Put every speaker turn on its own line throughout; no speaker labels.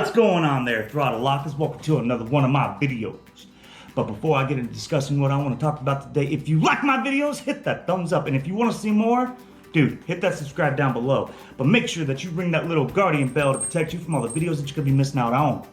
What's going on there, Throttle Lockers? Welcome to another one of my videos. But before I get into discussing what I want to talk about today, if you like my videos, hit that thumbs up. And if you want to see more, dude, hit that subscribe down below. But make sure that you ring that little guardian bell to protect you from all the videos that you're going to be missing out on.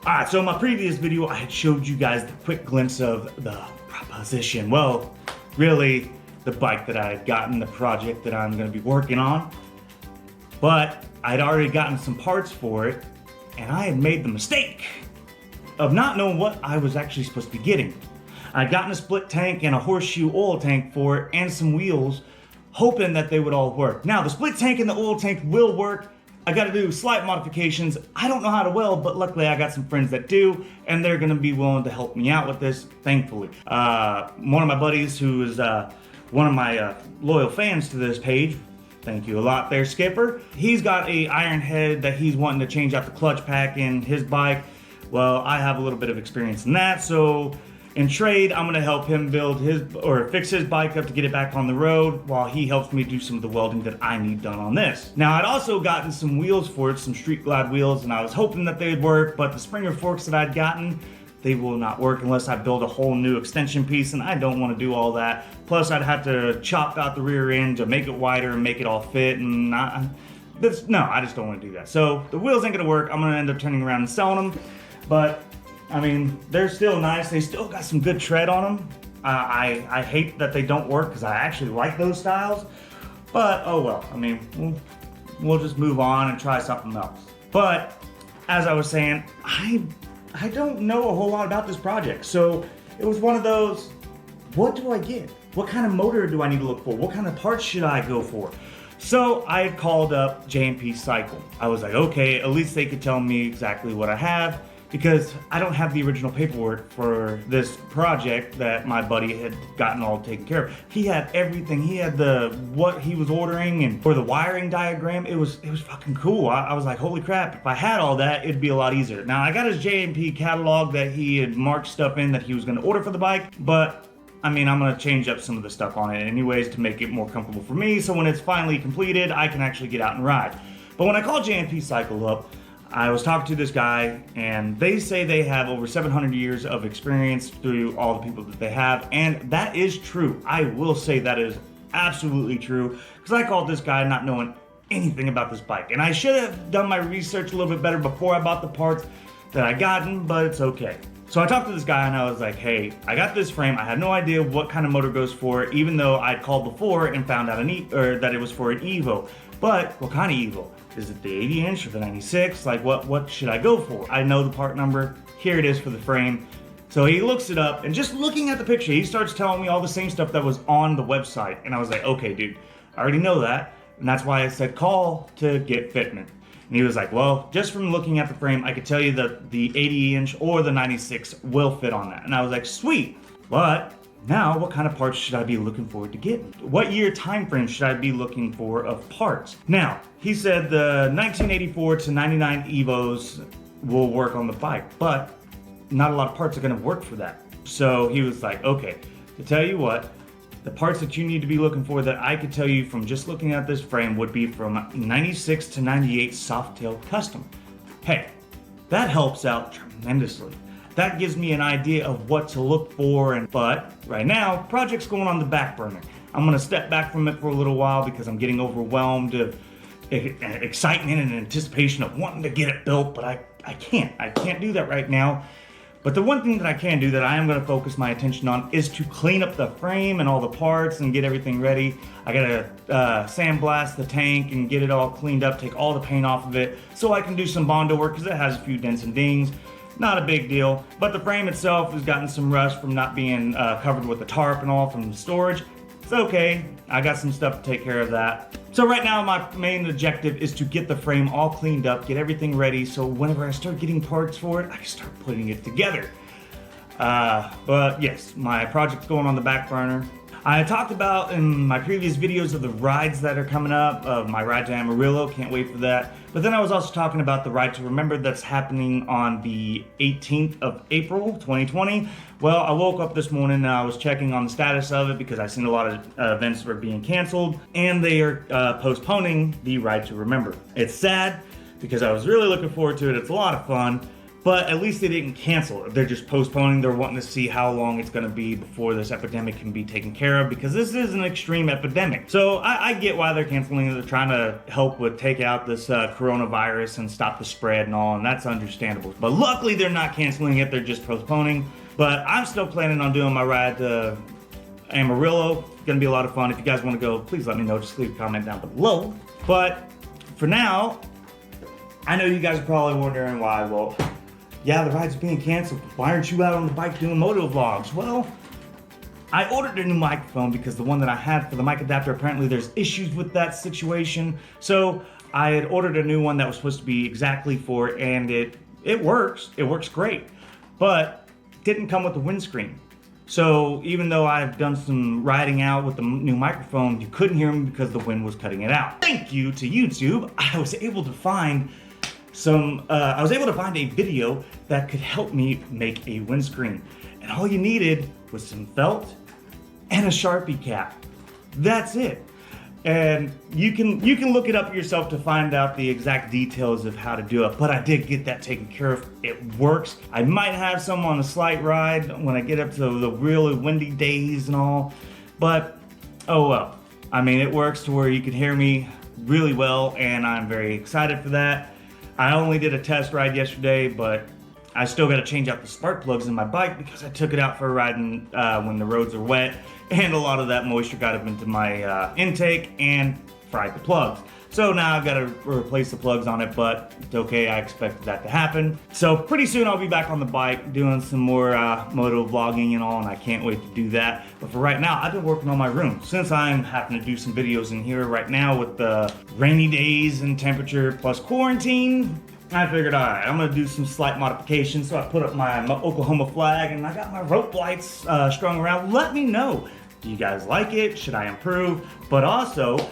Alright, so in my previous video, I had showed you guys the quick glimpse of the proposition. Well, really, the bike that I had gotten, the project that I'm going to be working on. But I'd already gotten some parts for it, and I had made the mistake of not knowing what I was actually supposed to be getting. I'd gotten a split tank and a horseshoe oil tank for it, and some wheels, hoping that they would all work. Now, the split tank and the oil tank will work. I got to do slight modifications. I don't know how to weld, but luckily I got some friends that do, and they're going to be willing to help me out with this, thankfully. One of my buddies who is one of my loyal fans to this page, thank you a lot there, Skipper. He's got a iron head that he's wanting to change out the clutch pack in his bike. Well, I have a little bit of experience in that, so in trade, I'm going to help him build his, or fix his bike up to get it back on the road while he helps me do some of the welding that I need done on this. Now, I'd also gotten some wheels for it, some Street Glide wheels, and I was hoping that they'd work, but the Springer forks that I'd gotten, they will not work unless I build a whole new extension piece, and I don't want to do all that. Plus, I'd have to chop out the rear end to make it wider and make it all fit, and I just don't want to do that. So, the wheels ain't going to work. I'm going to end up turning around and selling them, but I mean, they're still nice. They still got some good tread on them. I hate that they don't work because I actually like those styles. But, oh well. I mean, we'll just move on and try something else. But, as I was saying, I don't know a whole lot about this project. So, it was one of those, what do I get? What kind of motor do I need to look for? What kind of parts should I go for? So, I had called up J&Pcycle. I was like, okay, at least they could tell me exactly what I have, because I don't have the original paperwork for this project that my buddy had gotten all taken care of. He had everything. He had what he was ordering, and for the wiring diagram, it was fucking cool. I was like, holy crap, if I had all that, it'd be a lot easier. Now, I got his J&P catalog that he had marked stuff in that he was gonna order for the bike, but I mean, I'm gonna change up some of the stuff on it anyways to make it more comfortable for me, so when it's finally completed, I can actually get out and ride. But when I called J&Pcycle up, I was talking to this guy, and they say they have over 700 years of experience through all the people that they have, and that is true. I will say that is absolutely true, because I called this guy not knowing anything about this bike, and I should have done my research a little bit better before I bought the parts that I gotten, but it's okay. So I talked to this guy, and I was like, hey, I got this frame. I had no idea what kind of motor goes for it, even though I'd called before and found out that it was for an Evo. But what kind of Evo? Is it the 80 inch or the 96? Like, what should I go for? I know the part number. Here it is for the frame. So he looks it up, and just looking at the picture, he starts telling me all the same stuff that was on the website. And I was like, okay, dude, I already know that. And that's why I said call to get fitment. And he was like, well, just from looking at the frame, I could tell you that the 80 inch or the 96 will fit on that. And I was like, sweet. But now, what kind of parts should I be looking forward to getting? What year time frame should I be looking for of parts? Now, he said the 1984 to 99 Evos will work on the bike, but not a lot of parts are going to work for that. So he was like, okay, to tell you what, the parts that you need to be looking for that I could tell you from just looking at this frame would be from 96 to 98 Softail Custom. Hey, that helps out tremendously. That gives me an idea of what to look for, but right now, project's going on the back burner. I'm gonna step back from it for a little while because I'm getting overwhelmed of excitement and anticipation of wanting to get it built, but I can't do that right now. But the one thing that I can do that I am gonna focus my attention on is to clean up the frame and all the parts and get everything ready. I gotta sandblast the tank and get it all cleaned up, take all the paint off of it, so I can do some Bondo work because it has a few dents and dings. Not a big deal, but the frame itself has gotten some rust from not being covered with the tarp and all from the storage. It's okay, I got some stuff to take care of that. So right now my main objective is to get the frame all cleaned up, get everything ready, so whenever I start getting parts for it, I can start putting it together. But yes, my project's going on the back burner. I talked about in my previous videos of the rides that are coming up, of my ride to Amarillo, can't wait for that. But then I was also talking about the ride to Remember that's happening on the 18th of April, 2020. Well, I woke up this morning and I was checking on the status of it because I've seen a lot of events were being canceled, and they are postponing the ride to Remember. It's sad because I was really looking forward to it. It's a lot of fun. But at least they didn't cancel it. They're just postponing. They're wanting to see how long it's going to be before this epidemic can be taken care of, because this is an extreme epidemic. So I get why they're canceling it. They're trying to help with take out this coronavirus and stop the spread and all, and that's understandable. But luckily they're not canceling it. They're just postponing. But I'm still planning on doing my ride to Amarillo. It's going to be a lot of fun. If you guys want to go, please let me know. Just leave a comment down below. But for now, I know you guys are probably wondering why. Well, yeah, the ride's being canceled. Why aren't you out on the bike doing moto vlogs? Well, I ordered a new microphone because the one that I had for the mic adapter, apparently there's issues with that situation. So I had ordered a new one that was supposed to be exactly for it, and it works. It works great, but didn't come with the windscreen. So even though I've done some riding out with the new microphone, you couldn't hear me because the wind was cutting it out. Thank you to YouTube, I was able to find a video that could help me make a windscreen. And all you needed was some felt and a Sharpie cap. That's it. And you can look it up yourself to find out the exact details of how to do it. But I did get that taken care of. It works. I might have some on a slight ride when I get up to the really windy days and all. But, oh well. I mean, it works to where you can hear me really well, and I'm very excited for that. I only did a test ride yesterday, but I still got to change out the spark plugs in my bike because I took it out for a ride when the roads are wet, and a lot of that moisture got up into my intake and fried the plugs. So now I've got to replace the plugs on it, but it's okay. I expected that to happen. So pretty soon I'll be back on the bike doing some more moto vlogging and all, and I can't wait to do that. But for right now, I've been working on my room. Since I'm having to do some videos in here right now with the rainy days and temperature plus quarantine, I figured, all right, I'm gonna do some slight modifications. So I put up my Oklahoma flag, and I got my rope lights strung around. Let me know, do you guys like it? Should I improve? But also,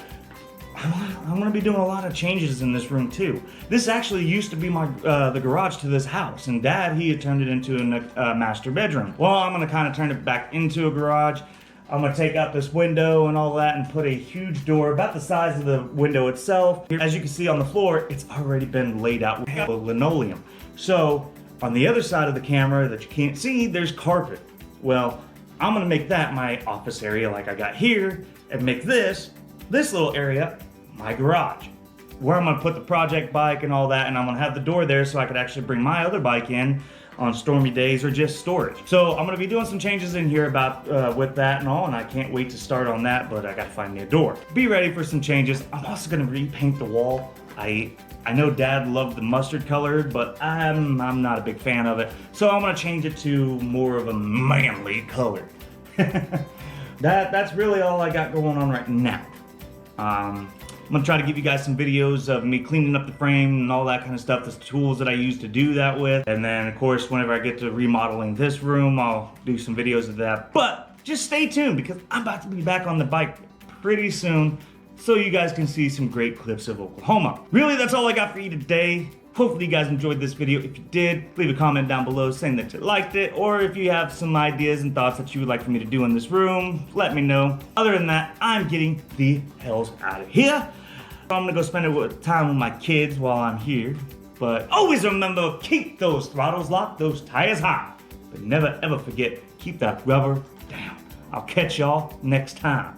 I'm gonna be doing a lot of changes in this room too. This actually used to be my the garage to this house, and Dad, he had turned it into a master bedroom. Well, I'm gonna kind of turn it back into a garage. I'm gonna take out this window and all that and put a huge door about the size of the window itself. As you can see on the floor, it's already been laid out with linoleum. So on the other side of the camera that you can't see, there's carpet. Well, I'm gonna make that my office area like I got here, and make this little area my garage, where I'm gonna put the project bike and all that, and I'm gonna have the door there so I could actually bring my other bike in on stormy days or just storage. So I'm gonna be doing some changes in here about with that and all, and I can't wait to start on that, but I gotta find me a door. Be ready for some changes. I'm also gonna repaint the wall. I know Dad loved the mustard color, but I'm not a big fan of it. So I'm gonna change it to more of a manly color. That's really all I got going on right now. I'm gonna try to give you guys some videos of me cleaning up the frame and all that kind of stuff, the tools that I use to do that with. And then of course, whenever I get to remodeling this room, I'll do some videos of that. But just stay tuned because I'm about to be back on the bike pretty soon, so you guys can see some great clips of Oklahoma. Really, that's all I got for you today. Hopefully you guys enjoyed this video. If you did, leave a comment down below saying that you liked it, or if you have some ideas and thoughts that you would like for me to do in this room, let me know. Other than that, I'm getting the hells out of here. I'm gonna go spend time with my kids while I'm here. But always remember, keep those throttles locked, those tires high. But never ever forget, keep that rubber down. I'll catch y'all next time.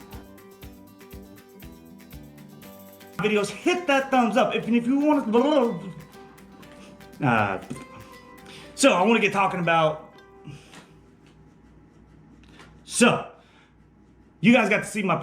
Videos, hit that thumbs up. If you want to... so I want to get talking about. So you guys got to see my